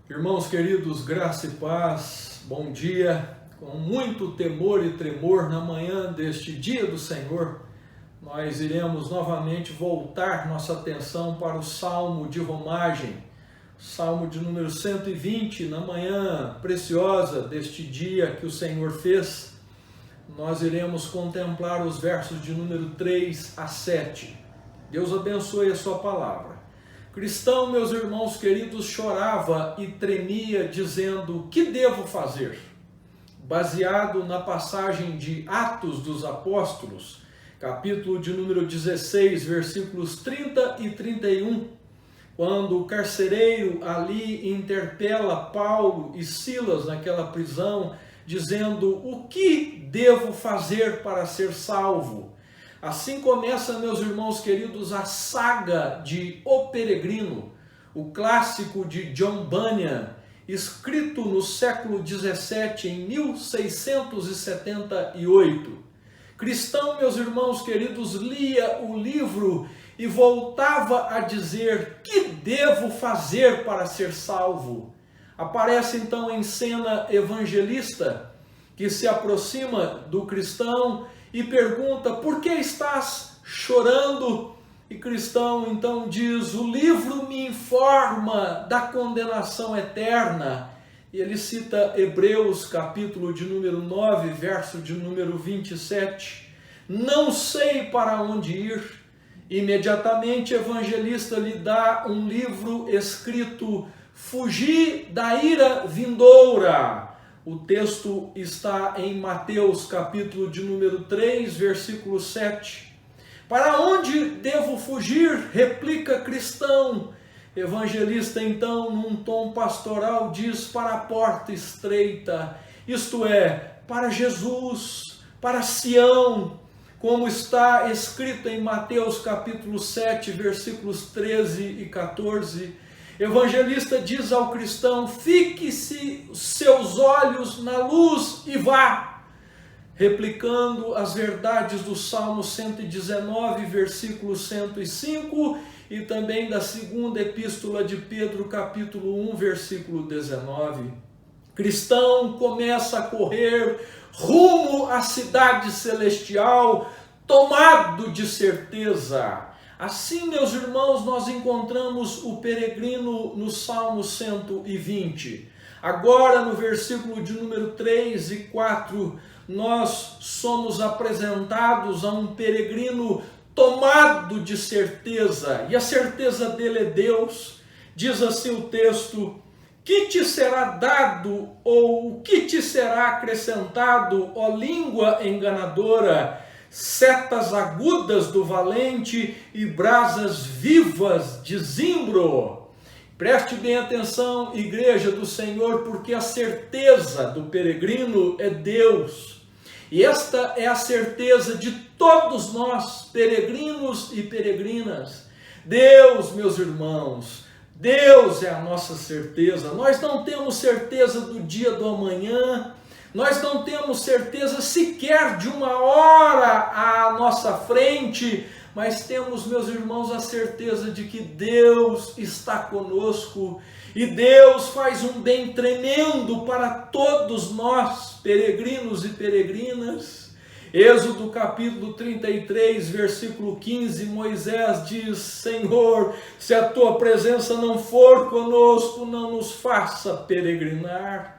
Irmãos queridos, graça e paz, bom dia. Com muito temor e tremor na manhã deste dia do Senhor, nós iremos novamente voltar nossa atenção para o Salmo de Romagem, Salmo de número 120, na manhã preciosa deste dia que o Senhor fez. Nós iremos contemplar os versos de número 3 a 7. Deus abençoe a sua palavra. Cristão, meus irmãos queridos, chorava e tremia, dizendo: que devo fazer? Baseado na passagem de Atos dos Apóstolos, capítulo de número 16, versículos 30 e 31, quando o carcereiro ali interpela Paulo e Silas naquela prisão, dizendo: o que devo fazer para ser salvo? Assim começa, meus irmãos queridos, a saga de O Peregrino, o clássico de John Bunyan, escrito no século XVII, em 1678. Cristão, meus irmãos queridos, lia o livro e voltava a dizer: que devo fazer para ser salvo? Aparece então em cena Evangelista, que se aproxima do cristão e pergunta: por que estás chorando? E Cristão então diz: o livro me informa da condenação eterna. E ele cita Hebreus, capítulo de número 9, verso de número 27. Não sei para onde ir. Imediatamente o evangelista lhe dá um livro escrito: Fugir da ira vindoura. O texto está em Mateus, capítulo de número 3, versículo 7. Para onde devo fugir? Replica Cristão. Evangelista, então, num tom pastoral, diz: para a porta estreita, isto é, para Jesus, para Sião, como está escrito em Mateus, capítulo 7, versículos 13 e 14. Evangelista diz ao cristão: fixe seus olhos na luz e vá. Replicando as verdades do Salmo 119, versículo 105, e também da segunda epístola de Pedro, capítulo 1, versículo 19. Cristão começa a correr rumo à cidade celestial, tomado de certeza. Assim, meus irmãos, nós encontramos o peregrino no Salmo 120. Agora, no versículo de número 3 e 4, nós somos apresentados a um peregrino tomado de certeza, e a certeza dele é Deus. Diz assim o texto: que te será dado, ou o que te será acrescentado, ó língua enganadora? Setas agudas do valente e brasas vivas de zimbro. Preste bem atenção, igreja do Senhor, porque a certeza do peregrino é Deus. E esta é a certeza de todos nós, peregrinos e peregrinas. Deus, meus irmãos, Deus é a nossa certeza. Nós não temos certeza do dia do amanhã. Nós não temos certeza sequer de uma hora à nossa frente, mas temos, meus irmãos, a certeza de que Deus está conosco e Deus faz um bem tremendo para todos nós, peregrinos e peregrinas. Êxodo capítulo 33, versículo 15, Moisés diz: Senhor, se a tua presença não for conosco, não nos faça peregrinar.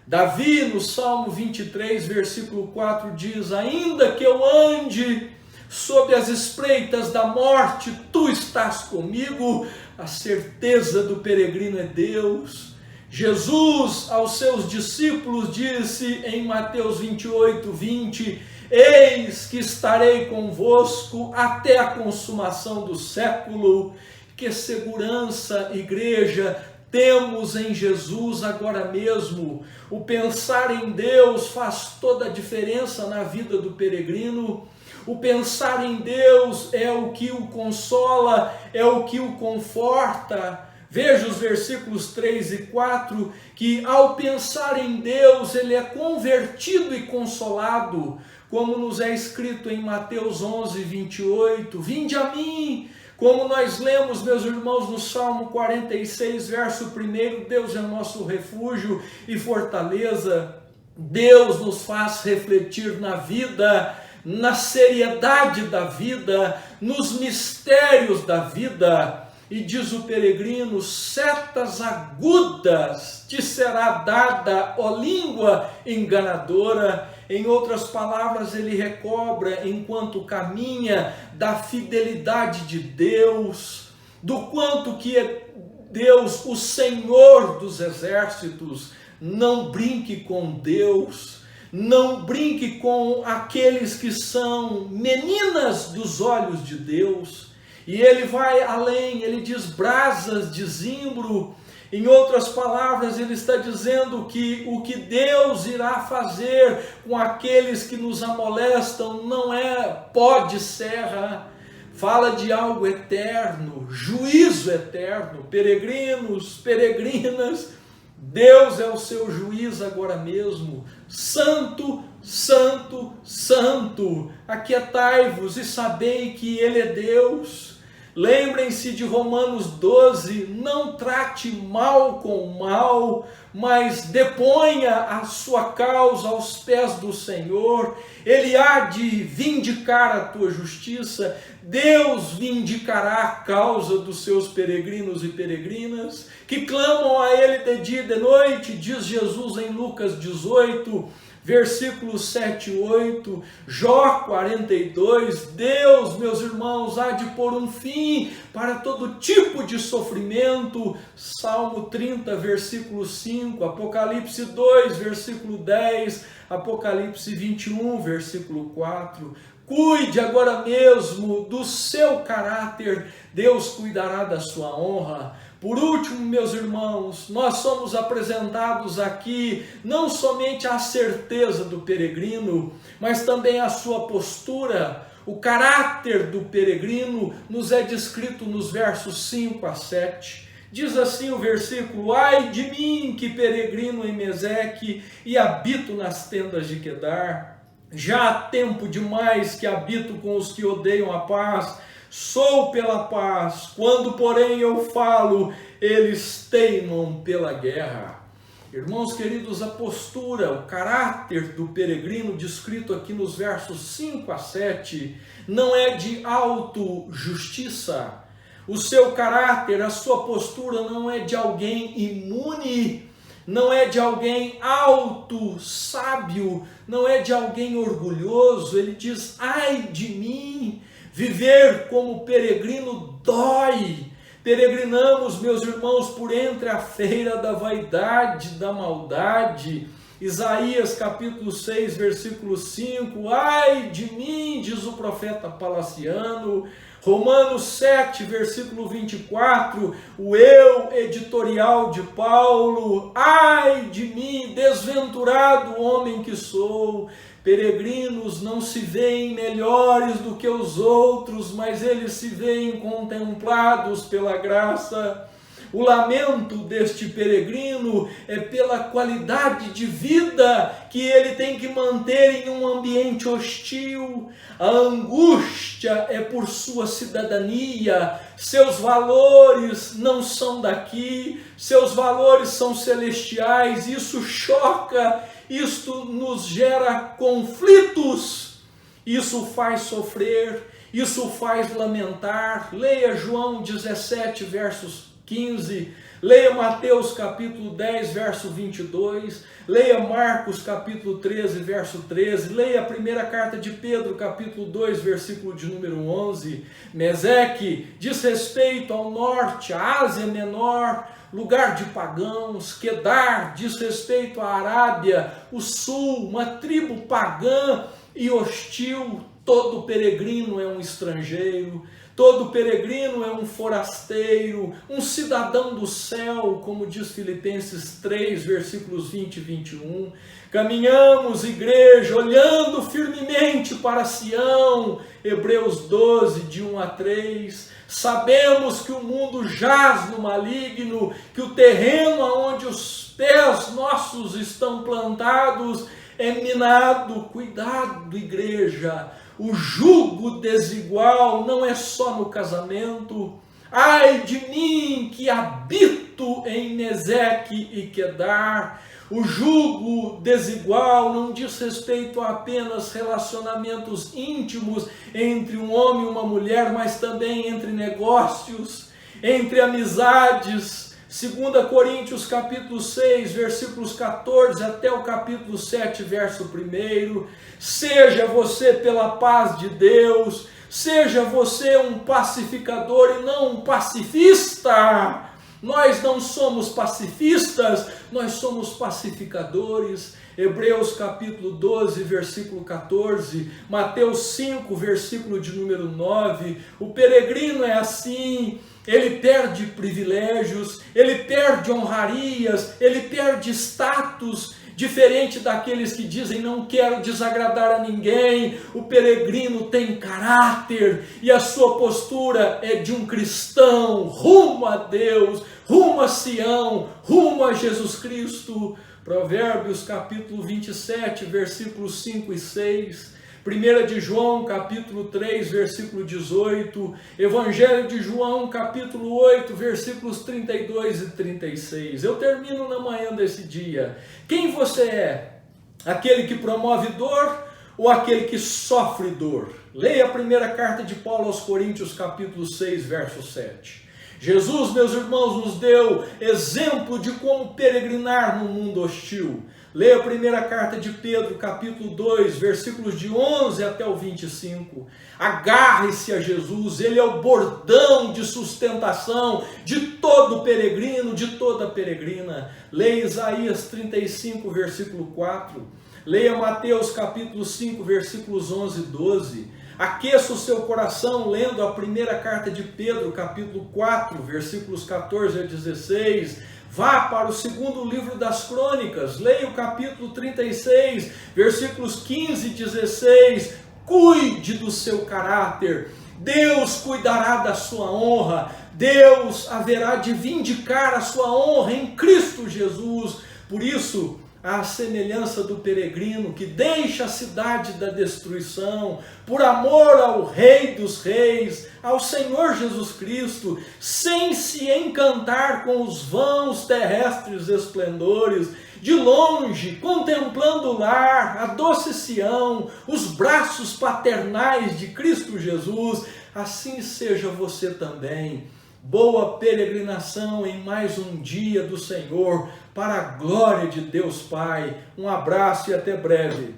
Davi, no Salmo 23, versículo 4, diz: ainda que eu ande sob as espreitas da morte, tu estás comigo. A certeza do peregrino é Deus. Jesus aos seus discípulos disse em Mateus 28, 20: eis que estarei convosco até a consumação do século. Que segurança, igreja, temos em Jesus agora mesmo. O pensar em Deus faz toda a diferença na vida do peregrino. O pensar em Deus é o que o consola, é o que o conforta. Veja os versículos 3 e 4, que ao pensar em Deus, ele é convertido e consolado, como nos é escrito em Mateus 11, 28, vinde a mim, Como nós lemos, meus irmãos, no Salmo 46, verso 1, Deus é nosso refúgio e fortaleza. Deus nos faz refletir na vida, na seriedade da vida, nos mistérios da vida. E diz o peregrino: setas agudas te será dada, ó língua enganadora. Em outras palavras, ele recobra, enquanto caminha, da fidelidade de Deus, do quanto que é Deus, o Senhor dos exércitos. Não brinque com Deus, não brinque com aqueles que são meninas dos olhos de Deus. E ele vai além, ele diz brasas de zimbro. Em outras palavras, ele está dizendo que o que Deus irá fazer com aqueles que nos amolestam não é pó de serra, fala de algo eterno, juízo eterno. Peregrinos, peregrinas, Deus é o seu juiz agora mesmo. Santo, santo, santo, aquietai-vos e sabei que Ele é Deus. Lembrem-se de Romanos 12, não trate mal com mal, mas deponha a sua causa aos pés do Senhor. Ele há de vindicar a tua justiça. Deus vindicará a causa dos seus peregrinos e peregrinas, que clamam a Ele de dia e de noite, diz Jesus em Lucas 18, versículos 7 e 8, Jó 42, Deus, meus irmãos, há de pôr um fim para todo tipo de sofrimento, Salmo 30, versículo 5, Apocalipse 2, versículo 10, Apocalipse 21, versículo 4, cuide agora mesmo do seu caráter, Deus cuidará da sua honra. Por último, meus irmãos, nós somos apresentados aqui não somente a certeza do peregrino, mas também a sua postura. O caráter do peregrino nos é descrito nos versos 5 a 7. Diz assim o versículo: ai de mim que peregrino em Meseque e habito nas tendas de Quedar. Já há tempo demais que habito com os que odeiam a paz. Sou pela paz, quando porém eu falo, eles teimam pela guerra. Irmãos queridos, a postura, o caráter do peregrino descrito aqui nos versos 5 a 7 não é de autojustiça. O seu caráter, a sua postura não é de alguém imune, não é de alguém auto-sábio, não é de alguém orgulhoso. Ele diz: ai de mim. Viver como peregrino dói. Peregrinamos, meus irmãos, por entre a feira da vaidade, da maldade. Isaías capítulo 6, versículo 5. Ai de mim, diz o profeta Palaciano. Romanos 7, versículo 24. O eu editorial de Paulo. Ai de mim, desventurado homem que sou. Peregrinos não se veem melhores do que os outros, mas eles se veem contemplados pela graça. O lamento deste peregrino é pela qualidade de vida que ele tem que manter em um ambiente hostil. A angústia é por sua cidadania. Seus valores não são daqui, seus valores são celestiais. Isso choca. Isto nos gera conflitos, isso faz sofrer, isso faz lamentar. Leia João 17, versos 15, leia Mateus capítulo 10, verso 22, leia Marcos capítulo 13, verso 13, leia a primeira carta de Pedro capítulo 2, versículo de número 11. Meseque diz respeito ao norte, a Ásia Menor, lugar de pagãos. Quedar diz respeito à Arábia, o sul, uma tribo pagã e hostil. Todo peregrino é um estrangeiro, todo peregrino é um forasteiro, um cidadão do céu, como diz Filipenses 3, versículos 20 e 21. Caminhamos, igreja, olhando firmemente para Sião, Hebreus 12, de 1 a 3. Sabemos que o mundo jaz no maligno, que o terreno onde os pés nossos estão plantados é minado. Cuidado, igreja. O jugo desigual não é só no casamento. Ai de mim que habito em Meseque e Quedar. O jugo desigual não diz respeito a apenas relacionamentos íntimos entre um homem e uma mulher, mas também entre negócios, entre amizades. 2 Coríntios capítulo 6, versículos 14 até o capítulo 7, verso 1. Seja você pela paz de Deus, seja você um pacificador e não um pacifista. Nós não somos pacifistas, nós somos pacificadores. Hebreus capítulo 12, versículo 14, Mateus 5, versículo de número 9. O peregrino é assim, ele perde privilégios, ele perde honrarias, ele perde status, diferente daqueles que dizem não quero desagradar a ninguém. O peregrino tem caráter e a sua postura é de um cristão rumo a Deus, rumo a Sião, rumo a Jesus Cristo. Provérbios capítulo 27, versículos 5 e 6. 1 de João, capítulo 3, versículo 18, Evangelho de João, capítulo 8, versículos 32 e 36. Eu termino na manhã desse dia. Quem você é? Aquele que promove dor ou aquele que sofre dor? Leia a primeira carta de Paulo aos Coríntios, capítulo 6, verso 7. Jesus, meus irmãos, nos deu exemplo de como peregrinar no mundo hostil. Leia a primeira carta de Pedro, capítulo 2, versículos de 11 até o 25. Agarre-se a Jesus, ele é o bordão de sustentação de todo peregrino, de toda peregrina. Leia Isaías 35, versículo 4. Leia Mateus, capítulo 5, versículos 11 e 12. Aqueça o seu coração lendo a primeira carta de Pedro, capítulo 4, versículos 14 a 16. Vá para o segundo livro das Crônicas, leia o capítulo 36, versículos 15 e 16. Cuide do seu caráter, Deus cuidará da sua honra, Deus haverá de vindicar a sua honra em Cristo Jesus. Por isso, à semelhança do peregrino que deixa a cidade da destruição, por amor ao Rei dos Reis, ao Senhor Jesus Cristo, sem se encantar com os vãos terrestres esplendores, de longe, contemplando o lar, a doce Sião, os braços paternais de Cristo Jesus, assim seja você também. Boa peregrinação em mais um dia do Senhor, para a glória de Deus Pai. Um abraço e até breve.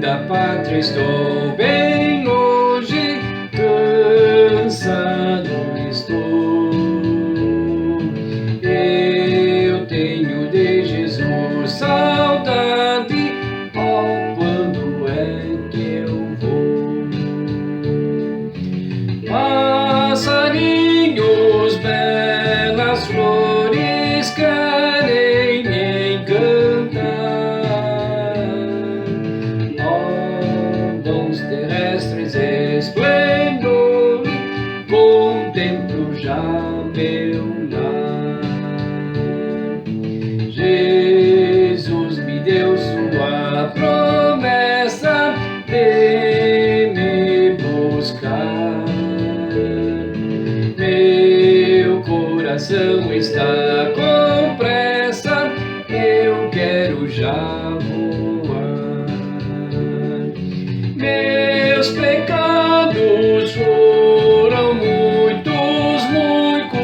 Da pátria estou bem longe, cansado estou. Eu tenho de Jesus saudade, oh, quando é que eu vou? Passarinhos, belas flores, querem me encantar. Terrestres esplendor, contemplo já meu lar. Jesus me deu sua promessa de me buscar. Meu coração está com pressa, eu quero já voar. Meus pecados foram muitos, muito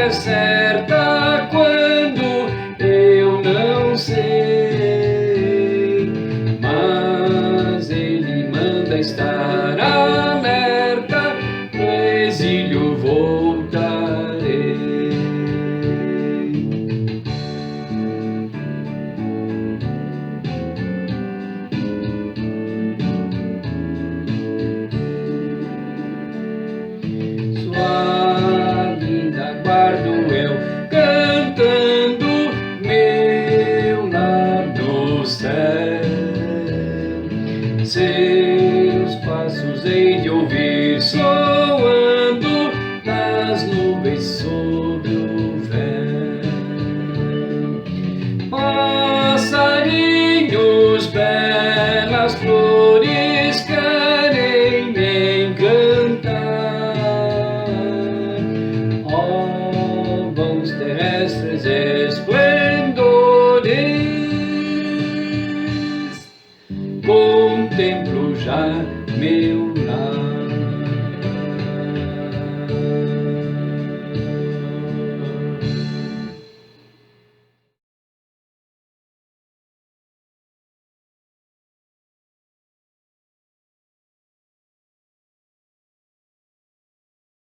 é certa quando eu não sei, mas Ele manda estar alerta, do exílio voltarei. Sua vinda guardo eu, cantando meu lar no céu. Seus passos hei de ouvir soando nas nuvens sobre o véu. Passarinhos, belas flores querem me encantar. Ó, vãos terrestres esplendores, contemplo já meu lar.